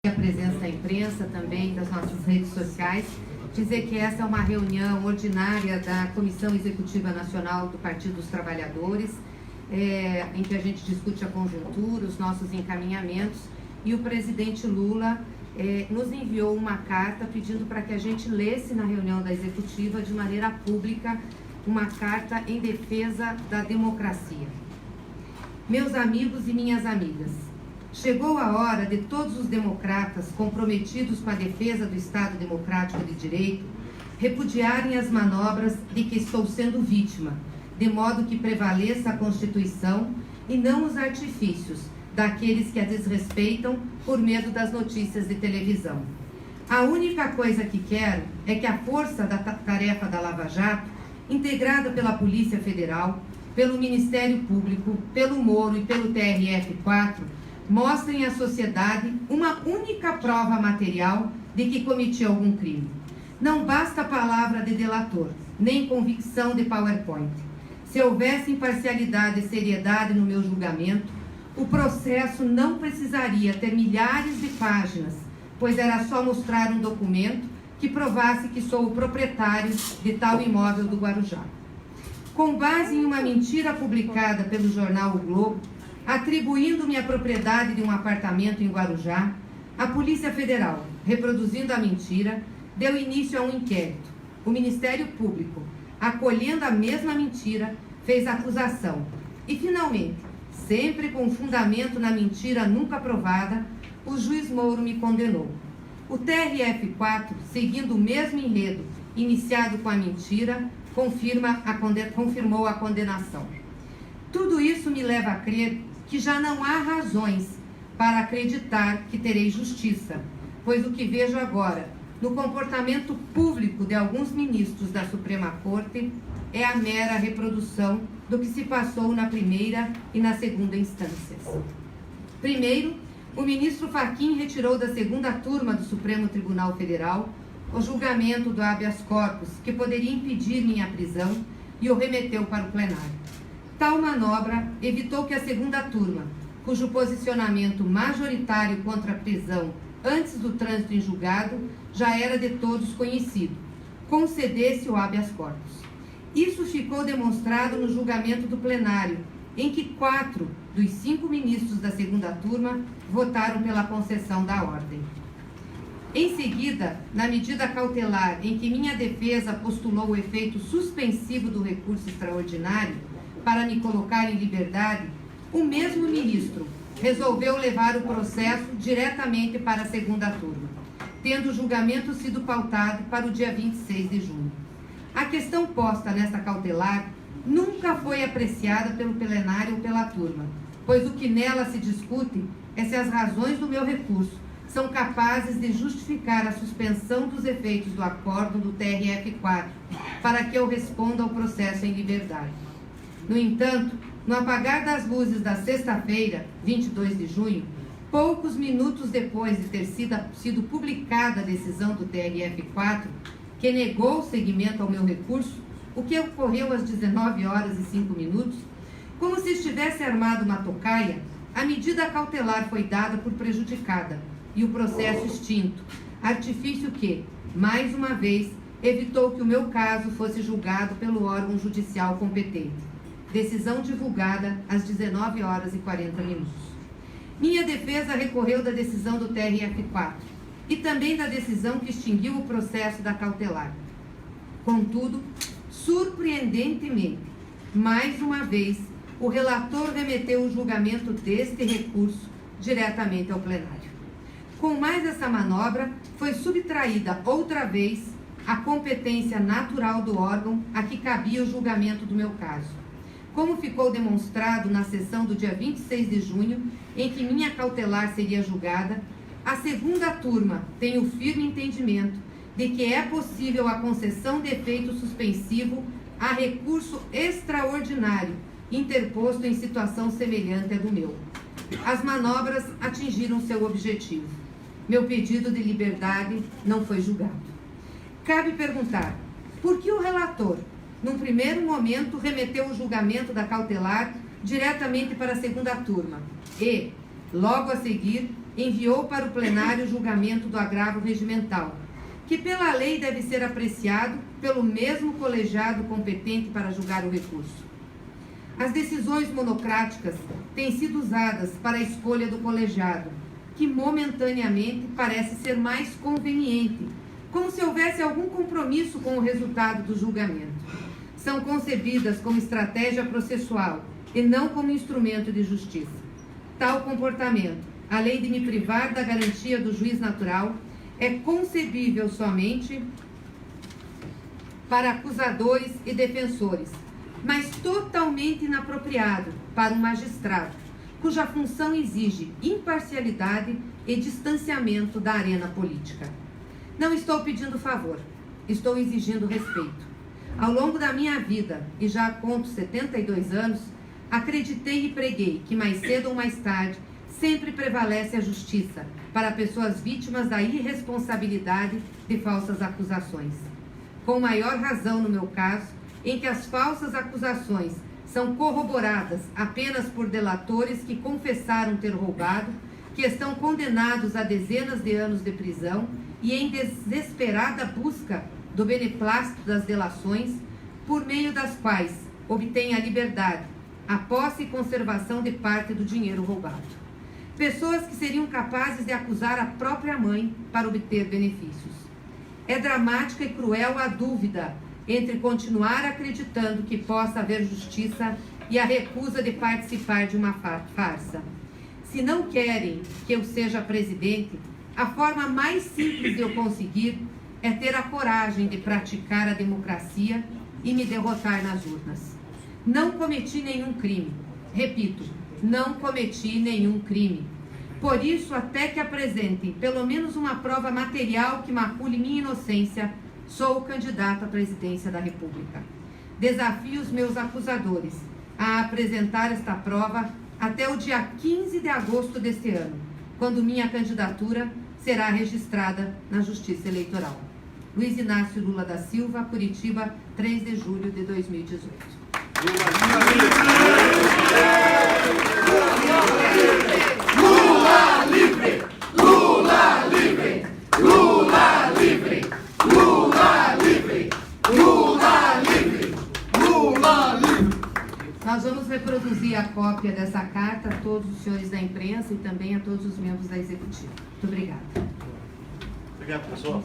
a presença da imprensa também, das nossas redes sociais, dizer que essa é uma reunião ordinária da Comissão Executiva Nacional do Partido dos Trabalhadores, em que a gente discute a conjuntura, os nossos encaminhamentos, e o presidente Lula nos enviou uma carta pedindo para que a gente lesse na reunião da Executiva de maneira pública uma carta em defesa da democracia. Meus amigos e minhas amigas, chegou a hora de todos os democratas comprometidos com a defesa do Estado Democrático de Direito repudiarem as manobras de que estou sendo vítima, de modo que prevaleça a Constituição e não os artifícios daqueles que a desrespeitam por medo das notícias de televisão. A única coisa que quero é que a força da tarefa da Lava Jato, integrada pela Polícia Federal, pelo Ministério Público, pelo Moro e pelo TRF4, mostrem à sociedade uma única prova material de que cometi algum crime. Não basta a palavra de delator, nem convicção de PowerPoint. Se houvesse imparcialidade e seriedade no meu julgamento, o processo não precisaria ter milhares de páginas, pois era só mostrar um documento que provasse que sou o proprietário de tal imóvel do Guarujá. Com base em uma mentira publicada pelo jornal O Globo, atribuindo-me a propriedade de um apartamento em Guarujá, a Polícia Federal, reproduzindo a mentira, deu início a um inquérito. O Ministério Público, acolhendo a mesma mentira, fez acusação. E, finalmente, sempre com fundamento na mentira nunca provada, o juiz Moro me condenou. O TRF4, seguindo o mesmo enredo iniciado com a mentira, confirmou a condenação. Tudo isso me leva a crer que já não há razões para acreditar que terei justiça, pois o que vejo agora, no comportamento público de alguns ministros da Suprema Corte, é a mera reprodução do que se passou na primeira e na segunda instâncias. Primeiro, o ministro Fachin retirou da segunda turma do Supremo Tribunal Federal o julgamento do habeas corpus, que poderia impedir minha prisão, e o remeteu para o plenário. Tal manobra evitou que a segunda turma, cujo posicionamento majoritário contra a prisão antes do trânsito em julgado já era de todos conhecido, concedesse o habeas corpus. Isso ficou demonstrado no julgamento do plenário, em que 4 dos 5 ministros da segunda turma votaram pela concessão da ordem. Em seguida, na medida cautelar em que minha defesa postulou o efeito suspensivo do recurso extraordinário para me colocar em liberdade, o mesmo ministro resolveu levar o processo diretamente para a segunda turma, tendo o julgamento sido pautado para o dia 26 de junho. A questão posta nesta cautelar nunca foi apreciada pelo plenário ou pela turma, pois o que nela se discute é se as razões do meu recurso são capazes de justificar a suspensão dos efeitos do acórdão do TRF4 para que eu responda ao processo em liberdade. No entanto, no apagar das luzes da sexta-feira, 22 de junho, poucos minutos depois de ter sido publicada a decisão do TRF4, que negou o seguimento ao meu recurso, o que ocorreu às 19 horas e 5 minutos, como se estivesse armado uma tocaia, a medida cautelar foi dada por prejudicada e o processo extinto, artifício que, mais uma vez, evitou que o meu caso fosse julgado pelo órgão judicial competente. Decisão divulgada às 19 horas e 40 minutos. Minha defesa recorreu da decisão do TRF4 e também da decisão que extinguiu o processo da cautelar. Contudo, surpreendentemente, mais uma vez, o relator remeteu o julgamento deste recurso diretamente ao plenário. Com mais essa manobra, foi subtraída outra vez a competência natural do órgão a que cabia o julgamento do meu caso. Como ficou demonstrado na sessão do dia 26 de junho, em que minha cautelar seria julgada, a segunda turma tem o firme entendimento de que é possível a concessão de efeito suspensivo a recurso extraordinário interposto em situação semelhante à do meu. As manobras atingiram seu objetivo. Meu pedido de liberdade não foi julgado. Cabe perguntar, por que o relator, num primeiro momento, remeteu o julgamento da cautelar diretamente para a segunda turma e, logo a seguir, enviou para o plenário o julgamento do agravo regimental, que pela lei deve ser apreciado pelo mesmo colegiado competente para julgar o recurso. As decisões monocráticas têm sido usadas para a escolha do colegiado, que momentaneamente parece ser mais conveniente, como se houvesse algum compromisso com o resultado do julgamento. São concebidas como estratégia processual e não como instrumento de justiça. Tal comportamento, além de me privar da garantia do juiz natural, é concebível somente para acusadores e defensores, mas totalmente inapropriado para um magistrado, cuja função exige imparcialidade e distanciamento da arena política. Não estou pedindo favor, estou exigindo respeito. Ao longo da minha vida, e já conto 72 anos, acreditei e preguei que mais cedo ou mais tarde sempre prevalece a justiça para pessoas vítimas da irresponsabilidade de falsas acusações. Com maior razão no meu caso, em que as falsas acusações são corroboradas apenas por delatores que confessaram ter roubado, que estão condenados a dezenas de anos de prisão e em desesperada busca do beneplácito das delações, por meio das quais obtêm a liberdade, a posse e conservação de parte do dinheiro roubado. Pessoas que seriam capazes de acusar a própria mãe para obter benefícios. É dramática e cruel a dúvida entre continuar acreditando que possa haver justiça e a recusa de participar de uma farsa. Se não querem que eu seja presidente, a forma mais simples de eu conseguir é ter a coragem de praticar a democracia e me derrotar nas urnas. Não cometi nenhum crime. Repito, não cometi nenhum crime. Por isso, até que apresentem pelo menos uma prova material que macule minha inocência, sou o candidato à presidência da República. Desafio os meus acusadores a apresentar esta prova até o dia 15 de agosto deste ano, quando minha candidatura será registrada na Justiça Eleitoral. Luiz Inácio Lula da Silva, Curitiba, 3 de julho de 2018. Lula livre! Lula livre! Lula livre! Lula livre! Lula livre! Lula livre! Nós vamos reproduzir a cópia dessa carta a todos os senhores da imprensa e também a todos os membros da executiva. Muito obrigada. Obrigado, pessoal.